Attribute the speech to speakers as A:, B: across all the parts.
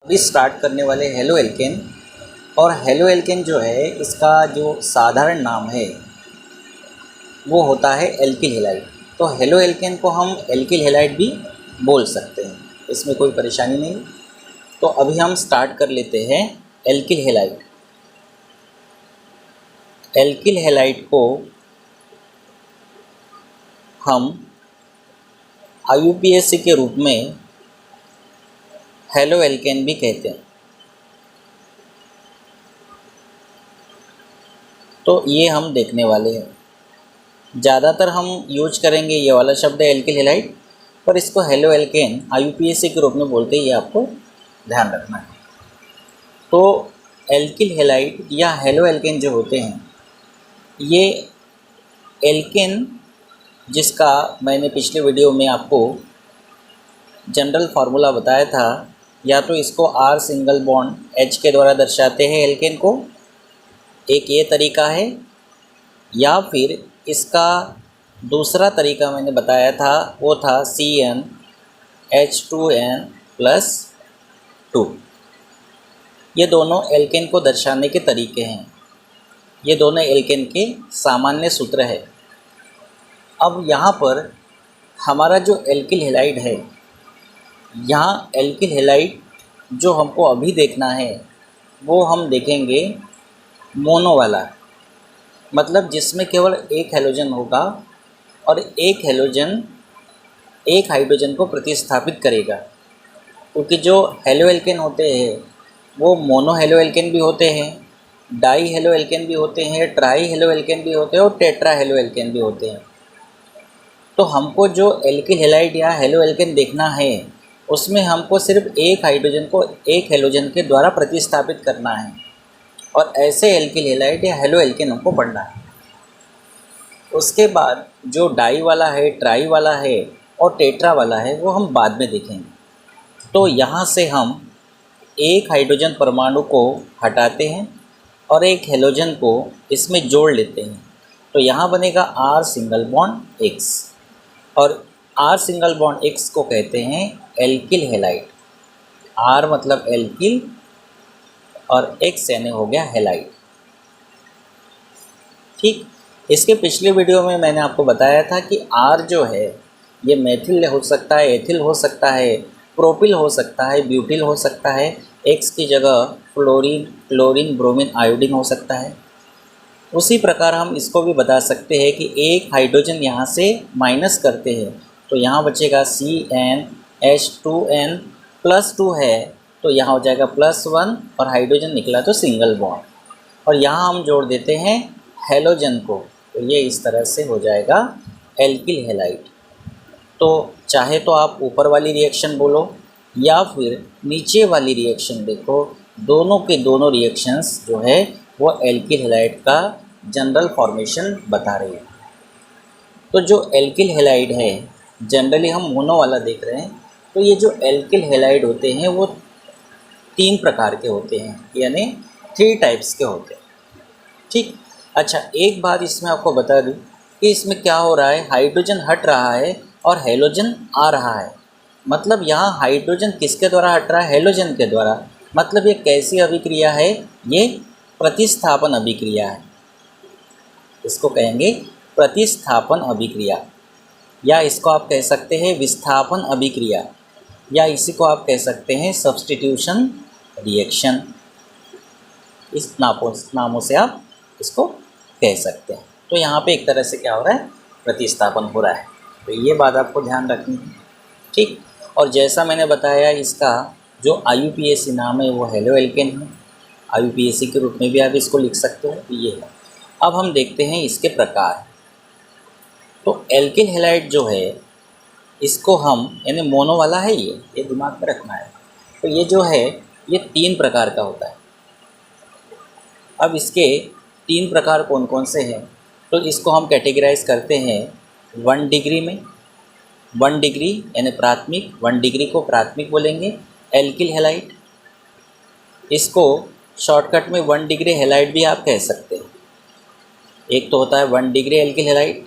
A: अभी स्टार्ट करने वाले हेलो एल्केन। और हेलो एल्केन जो है इसका जो साधारण नाम है वो होता है एल्किल हैलाइड। तो हेलो एल्केन को हम एल्किल हैलाइड भी बोल सकते हैं, इसमें कोई परेशानी नहीं। तो अभी हम स्टार्ट कर लेते हैं एल्किल हैलाइड। एल्किल हैलाइड को हम IUPAC के रूप में हेलो एल्केन भी कहते हैं। तो ये हम देखने वाले हैं। ज़्यादातर हम यूज करेंगे ये वाला शब्द है एल्किल हैलाइड, पर इसको हेलो एल्केन IUPAC के रूप में बोलते हैं, ये आपको ध्यान रखना है। तो एल्किल हैलाइड या हेलो एल्केन जो होते हैं ये एल्केन, जिसका मैंने पिछले वीडियो में आपको जनरल फार्मूला बताया था, या तो इसको R सिंगल बॉन्ड H के द्वारा दर्शाते हैं एल्केन को, एक ये तरीका है, या फिर इसका दूसरा तरीका मैंने बताया था वो था CnH2n+2। ये दोनों एल्केन को दर्शाने के तरीके हैं, ये दोनों एल्केन के सामान्य सूत्र है। अब यहाँ पर हमारा जो एल्किल हैलाइड है, यहाँ एल्किल हैलाइड जो हमको अभी देखना है वो हम देखेंगे मोनो वाला, मतलब जिसमें केवल एक हैलोजन होगा और एक हैलोजन एक हाइड्रोजन को प्रतिस्थापित करेगा। क्योंकि जो हेलो एल्केन होते हैं वो मोनो हेलो एल्केन भी होते हैं, डाई हेलो एल्केन भी होते हैं, ट्राई हेलो एल्केन भी होते हैं और टेट्रा हेलो एल्केन भी होते हैं। तो हमको जो एल्किल हैलाइड या हेलो एल्केन देखना है उसमें हमको सिर्फ एक हाइड्रोजन को एक हैलोजन के द्वारा प्रतिस्थापित करना है, और ऐसे एल्किल हैलाइड या हेलो एल्केन हमको पढ़ना है। उसके बाद जो डाई वाला है, ट्राई वाला है और टेट्रा वाला है वो हम बाद में देखेंगे। तो यहाँ से हम एक हाइड्रोजन परमाणु को हटाते हैं और एक हैलोजन को इसमें जोड़ लेते हैं। तो यहाँ बनेगा R सिंगल बॉन्ड X, और R सिंगल बॉन्ड X को कहते हैं एल्किल हैलाइड। R मतलब एल्किल और X यानी हो गया हैलाइड। ठीक, इसके पिछले वीडियो में मैंने आपको बताया था कि R जो है ये मेथिल हो सकता है, एथिल हो सकता है, प्रोपिल हो सकता है, ब्यूटिल हो सकता है, X की जगह फ्लोरीन, क्लोरीन, ब्रोमीन, आयोडीन हो सकता है। उसी प्रकार हम इसको भी बता सकते हैं कि एक हाइड्रोजन यहाँ से माइनस करते हैं तो यहाँ बचेगा CnH2n+2 है, तो यहाँ हो जाएगा +1 और हाइड्रोजन निकला तो सिंगल बॉन्ड, और यहाँ हम जोड़ देते हैं हैलोजन को, तो ये इस तरह से हो जाएगा एल्किल हैलाइड। तो चाहे तो आप ऊपर वाली रिएक्शन बोलो या फिर नीचे वाली रिएक्शन देखो, दोनों के दोनों रिएक्शंस जो है वो एल्किल हैलाइड का जनरल फॉर्मेशन बता रही है। तो जो एल्किल हैलाइड है जनरली हम मोनो वाला देख रहे हैं, तो ये जो एल्किल हैलाइड होते हैं वो 3 प्रकार के होते हैं, यानी 3 टाइप्स के होते हैं। ठीक, अच्छा एक बात इसमें आपको बता दूं कि इसमें क्या हो रहा है, हाइड्रोजन हट रहा है और हैलोजन आ रहा है। मतलब यहाँ हाइड्रोजन किसके द्वारा हट रहा है, हैलोजन के द्वारा। मतलब ये कैसी अभिक्रिया है, ये प्रतिस्थापन अभिक्रिया है। इसको कहेंगे प्रतिस्थापन अभिक्रिया, या इसको आप कह सकते हैं विस्थापन अभिक्रिया, या इसी को आप कह सकते हैं सब्स्टिट्यूशन रिएक्शन। इस नामों से आप इसको कह सकते हैं। तो यहाँ पे एक तरह से क्या हो रहा है, प्रतिस्थापन हो रहा है। तो ये बात आपको ध्यान रखनी है। ठीक, और जैसा मैंने बताया इसका जो IUPAC नाम है वो हेलो एल्केन है, IUPAC के रूप में भी आप इसको लिख सकते हो, तो ये है। अब हम देखते हैं इसके प्रकार। तो एल्किल हैलाइड जो है इसको हम, यानी मोनो वाला है ये दिमाग में रखना है। तो ये जो है ये 3 प्रकार का होता है। अब इसके 3 प्रकार कौन कौन से हैं, तो इसको हम कैटेगराइज करते हैं 1 डिग्री में। 1 डिग्री यानी प्राथमिक, 1 डिग्री को प्राथमिक बोलेंगे एल्किल हैलाइड। इसको शॉर्टकट में 1 डिग्री हैलाइड भी आप कह सकते हैं। एक तो होता है 1 डिग्री एल्किल हैलाइड,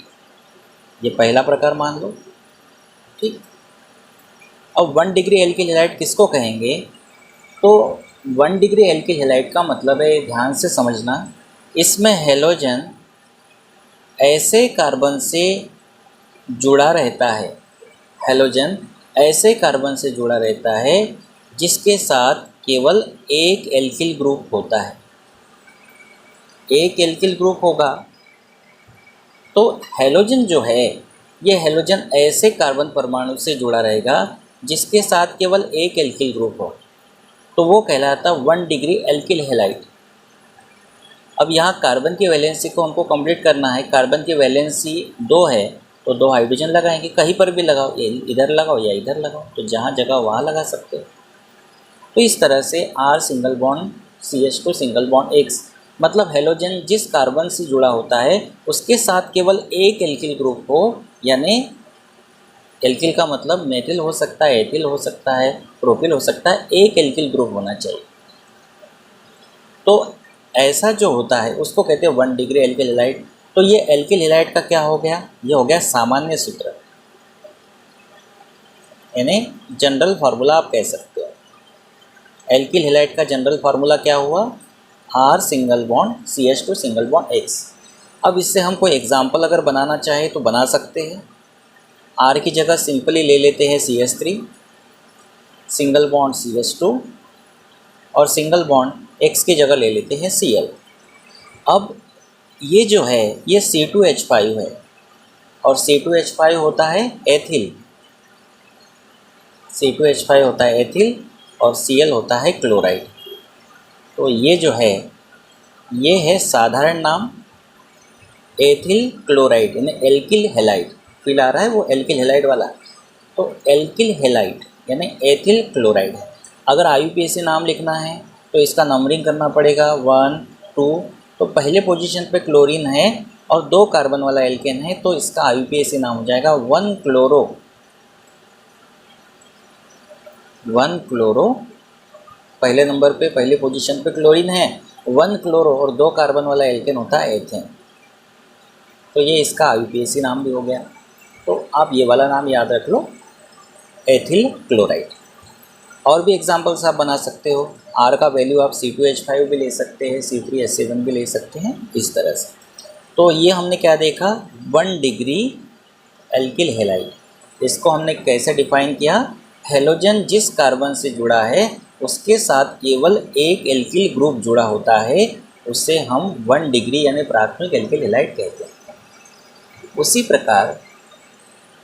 A: ये पहला प्रकार मान लो। ठीक, अब 1 डिग्री एल्किल हैलाइड किसको कहेंगे, तो 1 डिग्री एल्किल हैलाइड का मतलब है, ध्यान से समझना, इसमें हेलोजन ऐसे कार्बन से जुड़ा रहता है, हेलोजन ऐसे कार्बन से जुड़ा रहता है जिसके साथ केवल एक एल्किल ग्रुप होता है। एक एल्किल ग्रुप होगा तो हेलोजन जो है, ये हेलोजन ऐसे कार्बन परमाणु से जुड़ा रहेगा जिसके साथ केवल एक एल्किल ग्रुप हो, तो वो कहलाता 1 डिग्री एल्किल हैलाइड। अब यहाँ कार्बन की वैलेंसी को हमको कंप्लीट करना है। कार्बन की वैलेंसी 2 है तो 2 हाइड्रोजन लगाएंगे, कहीं पर भी लगाओ, इधर लगाओ या इधर लगाओ, तो जहाँ जगह वहाँ लगा सकते हो। तो इस तरह से R single bond CH2 single bond X, मतलब हेलोजन जिस कार्बन से जुड़ा होता है उसके साथ केवल एक एल्किल ग्रुप हो, यानी एल्किल का मतलब मेथिल हो सकता है, एथिल हो सकता है, प्रोपिल हो सकता है, एक एल्किल ग्रुप होना चाहिए। तो ऐसा जो होता है उसको कहते हैं 1 डिग्री एल्किल हैलाइड। तो ये एल्किल हैलाइड का क्या हो गया, ये हो गया सामान्य सूत्र, यानी जनरल फार्मूला आप कह सकते हो। एल्किल हैलाइड का जनरल फार्मूला क्या हुआ, R single bond CH2 single bond X। अब इससे हम कोई एग्जाम्पल अगर बनाना चाहे तो बना सकते हैं। R की जगह सिंपली ले लेते हैं CH3 सिंगल बॉन्ड CH2 और सिंगल बॉन्ड X की जगह ले लेते हैं Cl। अब ये जो है ये C2H5 है और C2H5 होता है एथिल, C2H5 होता है एथिल और Cl होता है क्लोराइड। तो ये जो है ये है साधारण नाम एथिल क्लोराइड, यानी एल्किल हैलाइड। फील आ रहा है वो एल्किल हैलाइड वाला। तो एल्किल हैलाइड यानी एथिल क्लोराइड। अगर IUPAC नाम लिखना है तो इसका नंबरिंग करना पड़ेगा 1 2। तो पहले पोजीशन पे क्लोरीन है और 2 कार्बन वाला एल्केन है, तो इसका IUPAC नाम हो जाएगा 1 क्लोरो। पहले नंबर पे पहले पोजीशन पे क्लोरीन है, 1 क्लोरो और 2 कार्बन वाला एल्केन होता है एथेन। तो ये इसका IUPAC नाम भी हो गया। तो आप ये वाला नाम याद रख लो, एथिल क्लोराइड। और भी एग्जांपल्स आप बना सकते हो। R का वैल्यू आप C2H5 भी ले सकते हैं, C3H7 भी ले सकते हैं, इस तरह से। तो ये हमने क्या देखा, 1 डिग्री एल्किल हैलाइड। इसको हमने कैसे डिफाइन किया, हेलोजन जिस कार्बन से जुड़ा है उसके साथ केवल एक एल्किल ग्रुप जुड़ा होता है, उसे हम 1 डिग्री यानी प्राथमिक एल्किल हैलाइड कहते हैं। उसी प्रकार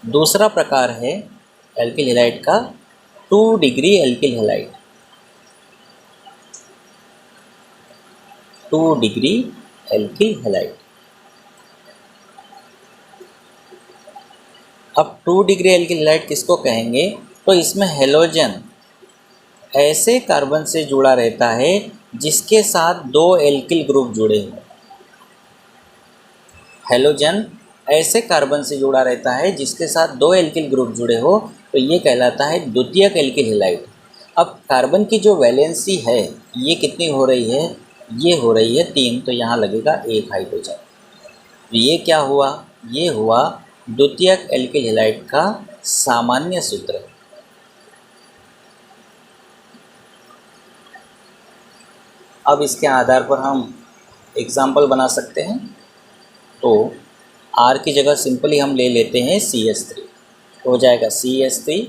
A: दूसरा प्रकार है एल्किल हैलाइड का 2 degree alkyl halide. 2 degree alkyl halide. अब 2 डिग्री एल्किल हैलाइड किसको कहेंगे, तो इसमें हेलोजन ऐसे कार्बन से जुड़ा रहता है जिसके साथ 2 एल्किल ग्रुप जुड़े हों। हेलोजन ऐसे कार्बन से जुड़ा रहता है जिसके साथ 2 एल्किल ग्रुप जुड़े हो, तो ये कहलाता है द्वितीयक एल्किल हैलाइड। अब कार्बन की जो वैलेंसी है ये कितनी हो रही है, ये हो रही है 3, तो यहाँ लगेगा 1 हाइड्रोजन। तो ये क्या हुआ, ये हुआ द्वितीयक एल्किल हैलाइड का सामान्य सूत्र। अब इसके आधार पर हम एग्जाम्पल बना सकते हैं। तो R की जगह सिंपली हम ले लेते हैं CH3, तो हो जाएगा CH3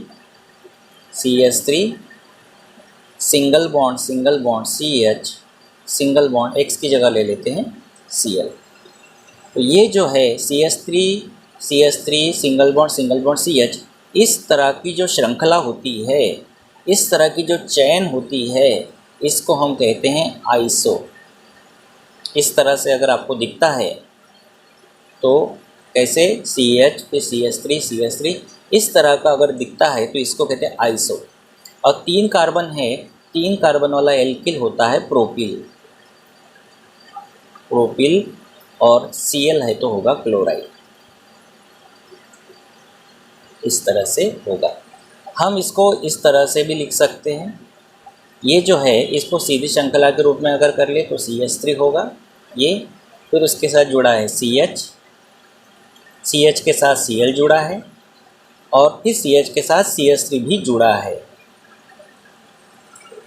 A: single bond CH single bond X की जगह ले लेते हैं Cl। तो ये जो है CH3 सिंगल बॉन्ड CH, इस तरह की जो श्रृंखला होती है, इस तरह की जो चैन होती है, इसको हम कहते हैं आइसो। इस तरह से अगर आपको दिखता है तो कैसे CH फिर CH3 इस तरह का अगर दिखता है तो इसको कहते हैं आइसो। और 3 कार्बन है, 3 कार्बन वाला एल्किल होता है प्रोपिल और Cl है तो होगा क्लोराइड। इस तरह से होगा। हम इसको इस तरह से भी लिख सकते हैं, ये जो है इसको सीधी श्रृंखला के रूप में अगर कर ले तो CH3 होगा ये, फिर उसके साथ जुड़ा है CH के साथ Cl जुड़ा है और फिर CH के साथ CH3 भी जुड़ा है।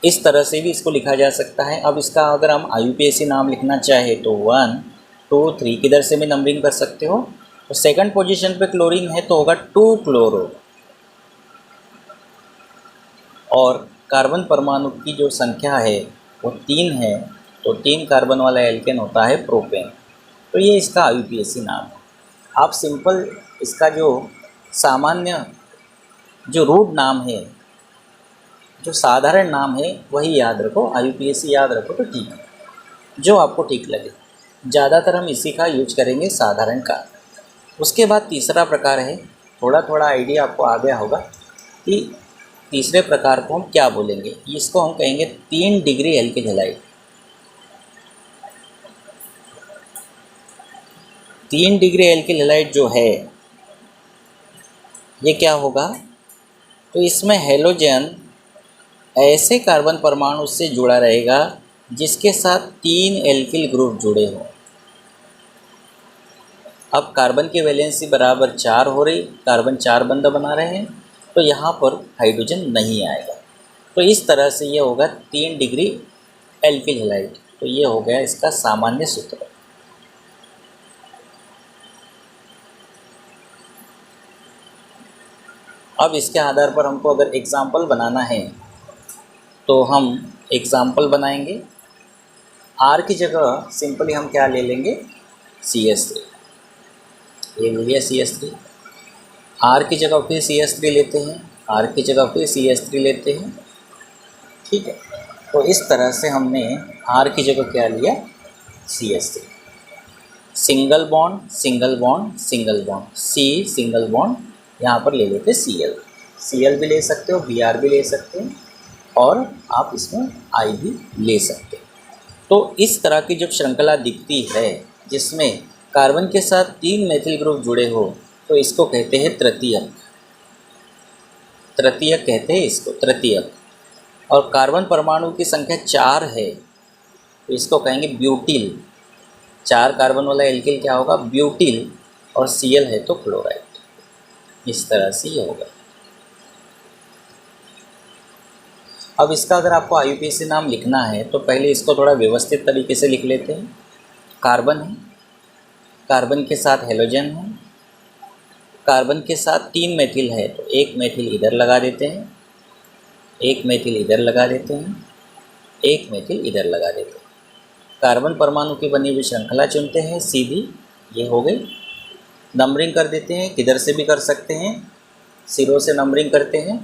A: इस तरह से भी इसको लिखा जा सकता है। अब इसका अगर हम IUPAC नाम लिखना चाहे तो 1 2 3 किधर से भी नंबरिंग कर सकते हो। तो सेकंड पोजीशन पे क्लोरीन है तो होगा 2 क्लोरो, और कार्बन परमाणु की जो संख्या है वो 3 है, तो 3 कार्बन वाला एल्केन होता है प्रोपेन। तो ये इसका IUPAC नाम है। आप सिंपल इसका जो सामान्य जो रूट नाम है, जो साधारण नाम है वही याद रखो, IUPAC याद रखो तो ठीक है, जो आपको ठीक लगे। ज़्यादातर हम इसी का यूज करेंगे, साधारण का। उसके बाद तीसरा प्रकार है, थोड़ा थोड़ा आइडिया आपको आ गया होगा कि तीसरे प्रकार को हम क्या बोलेंगे। इसको हम कहेंगे 3 degree alkyl halide. 3 degree alkyl halide जो है ये क्या होगा, तो इसमें हेलोजन ऐसे कार्बन परमाणु से जुड़ा रहेगा जिसके साथ 3 एल्किल ग्रुप जुड़े हों। अब कार्बन की वैलेंसी बराबर 4 हो रही, कार्बन 4 बंध बना रहे हैं, तो यहाँ पर हाइड्रोजन नहीं आएगा। तो इस तरह से ये होगा 3 डिग्री एल्किल हैलाइड। तो ये हो गया इसका सामान्य सूत्र। अब इसके आधार पर हमको अगर एग्जाम्पल बनाना है तो हम एग्जाम्पल बनाएंगे। R की जगह सिंपली हम क्या ले लेंगे, CH3। ये ले लिया CH3। R की जगह फिर CH3 लेते हैं, R की जगह फिर CH3 लेते हैं, ठीक है। तो इस तरह से हमने R की जगह क्या लिया, CH3। Single bond single bond single bond, C single bond, यहाँ पर ले लेते Cl। Cl भी ले सकते हो, Br भी ले सकते हैं, और आप इसमें I भी ले सकते हैं। तो इस तरह की जब श्रृंखला दिखती है जिसमें कार्बन के साथ 3 मेथिल ग्रुप जुड़े हो तो इसको कहते हैं तृतीयक। तृतीयक कहते हैं इसको, तृतीयक। और कार्बन परमाणु की संख्या 4 है तो इसको कहेंगे ब्यूटिल। 4 कार्बन वाला एल्किल क्या होगा, ब्यूटिल, और Cl है तो क्लोराइड। इस तरह से ये होगा। अब इसका अगर आपको IUPAC नाम लिखना है तो पहले इसको थोड़ा व्यवस्थित तरीके से लिख लेते हैं। कार्बन है, कार्बन के साथ हेलोजन है, कार्बन के साथ 3 मेथिल है तो 1 मेथिल इधर लगा देते हैं, 1 मेथिल इधर लगा देते हैं, 1 मेथिल इधर लगा देते हैं। कार्बन परमाणु की बनी हुई श्रृंखला चुनते हैं सीधी, ये हो गई। नंबरिंग कर देते हैं, किधर से भी कर सकते हैं, सिरों से नंबरिंग करते हैं।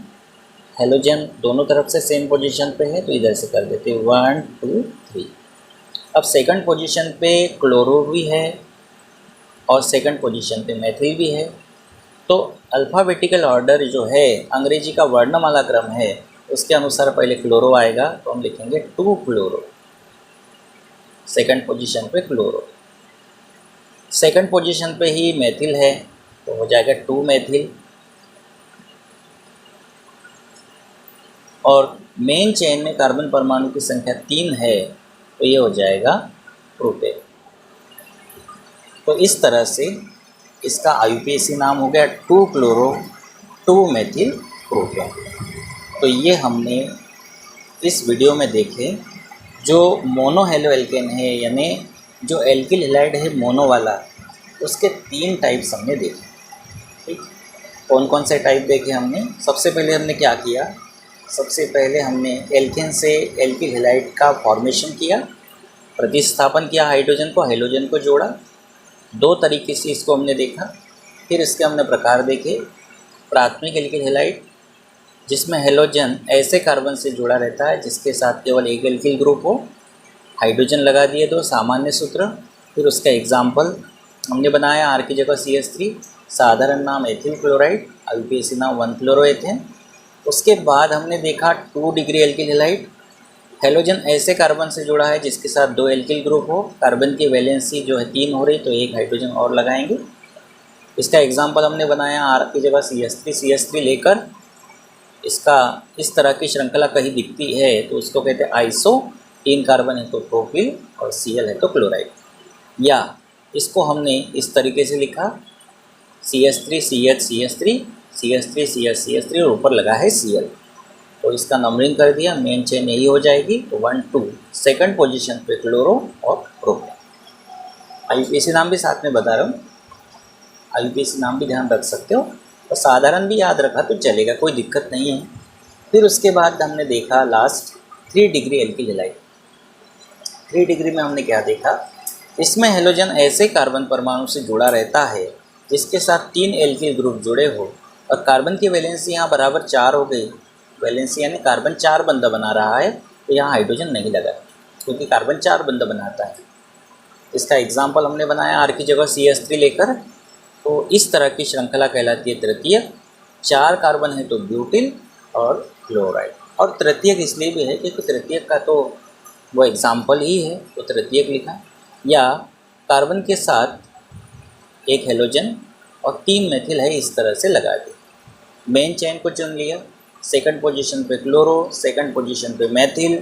A: हेलोजन दोनों तरफ से सेम पोजीशन पे है तो इधर से कर देते हैं 1 2 3। अब सेकंड पोजीशन पे क्लोरो भी है और सेकंड पोजीशन पे मेथिल भी है। तो अल्फ़ाबेटिकल ऑर्डर जो है, अंग्रेजी का वर्णमाला क्रम है, उसके अनुसार पहले क्लोरो आएगा तो हम लिखेंगे 2 क्लोरो। सेकंड पोजीशन पे क्लोरो। सेकंड पोजीशन पे ही मेथिल है तो हो जाएगा 2 मेथिल। और मेन चेन में कार्बन परमाणु की संख्या 3 है तो ये हो जाएगा प्रोपेन। तो इस तरह से इसका IUPAC नाम हो गया 2 क्लोरो 2 मेथिल प्रोपेन। तो ये हमने इस वीडियो में देखे जो मोनो हेलो एल्केन है, यानी जो एल्किल हैलाइड है मोनो वाला, उसके 3 टाइप्स हमने देखे। ठीक, कौन कौन से टाइप देखे हमने। सबसे पहले हमने क्या किया, सबसे पहले हमने एल्केन से एल्किल हैलाइड का फॉर्मेशन किया, प्रतिस्थापन किया, हाइड्रोजन को हेलोजन को जोड़ा। 2 तरीके से इसको हमने देखा। फिर इसके हमने प्रकार देखे। प्राथमिक एल्किल हैलाइड जिसमें हेलोजन ऐसे कार्बन से जुड़ा रहता है जिसके साथ केवल एक एल्किल ग्रुप हो, हाइड्रोजन लगा दिए 2, सामान्य सूत्र। फिर उसका एग्जाम्पल हमने बनाया, R की जगह CH3, साधारण नाम एथिल क्लोराइड, IUPAC नाम 1 क्लोरोएथेन। उसके बाद हमने देखा 2 डिग्री एल्किल हैलाइड, हेलोजन ऐसे कार्बन से जुड़ा है जिसके साथ 2 एल्किल ग्रुप हो, कार्बन की वैलेंसी जो है 3 हो रही तो 1 हाइड्रोजन और लगाएंगे। इसका एग्जाम्पल हमने बनाया, R की जगह CH3 लेकर इसका इस तरह की श्रृंखला कहीं दिखती है तो उसको कहते हैं आइसो। 3 कार्बन है तो प्रोपिल और Cl है तो क्लोराइड। या इसको हमने इस तरीके से लिखा, CH3 CH CH3 CH3 CH CH3 और ऊपर लगा है Cl। तो इसका नंबरिंग कर दिया, मेन चेन यही हो जाएगी। तो 1 2 सेकंड पोजीशन पे क्लोरो और प्रोपेन। आईयूपीएसी नाम भी साथ में बता रहा हूँ, आईयूपीएसी नाम भी ध्यान रख सकते हो और साधारण भी याद रखा तो चलेगा, कोई दिक्कत नहीं है। फिर उसके बाद हमने देखा last 3 degree alkyl halide. 3 degree में हमने क्या देखा, इसमें हेलोजन ऐसे कार्बन परमाणु से जुड़ा रहता है जिसके साथ 3 एल्किल ग्रुप जुड़े हो और कार्बन की वैलेंसी यहाँ बराबर 4 हो गई। वैलेंसी यानी कार्बन 4 बंध बना रहा है, तो यहाँ हाइड्रोजन नहीं लगा क्योंकि कार्बन 4 बंध बनाता है। इसका एग्जाम्पल हमने बनाया आर की जगह CH3 लेकर। तो इस तरह की श्रृंखला कहलाती है तृतीयक। 4 कार्बन है तो ब्यूटिल और क्लोराइड। और तृतीयक इसलिए भी है क्योंकि तृतीयक का तो वो एग्जाम्पल ही है, तो तृतीयक लिखा। या कार्बन के साथ एक हेलोजन और 3 मेथिल है, इस तरह से लगा दिया। मेन चेन को चुन लिया, सेकंड पोजीशन पे क्लोरो, सेकंड पोजीशन पे मेथिल,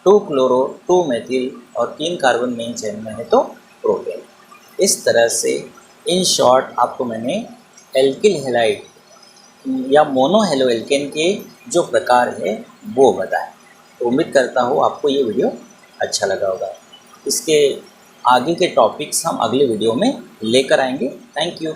A: 2 क्लोरो 2 मेथिल और 3 कार्बन मेन चेन में है तो प्रोपेन। इस तरह से इन शॉर्ट आपको मैंने एल्किल हैलाइड या मोनो हेलो एल्केन के जो प्रकार है वो बताया। तो उम्मीद करता हूँ आपको ये वीडियो अच्छा लगा होगा। इसके आगे के टॉपिक्स हम अगले वीडियो में लेकर आएंगे। Thank you.